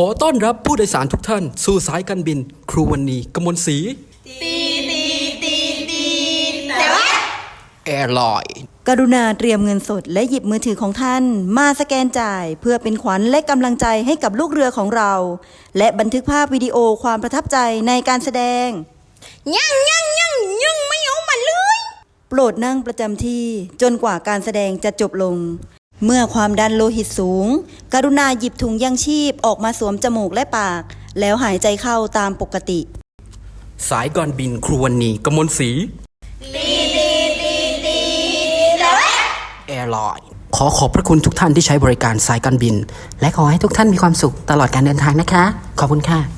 อต้อนรับผู้โดยสารทุกท่านสู่สายการบินครูวรรณีกมลศรีแอร์ไลน์กรุณาเตรียมเงินสดและหยิบมือถือของท่านมาสแกนจ่ายเพื่อเป็นขวัญและกำลังใจให้กับลูกเรือของเราและบันทึกภาพวิดีโอความประทับใจในการแสดงยังไม่เอามาเลยโปรดนั่งประจำที่จนกว่าการแสดงจะจบลงเมื่อความดันโลหิตสูงกรุณาหยิบถุงยังชีพออกมาสวมจมูกและปากแล้วหายใจเข้าตามปกติสายการบินครูวรรณีกมลศรีแอร์ไลน์ขอบพระคุณทุกท่านที่ใช้บริการสายการบินและขอให้ทุกท่านมีความสุขตลอดการเดินทางนะคะขอบคุณค่ะ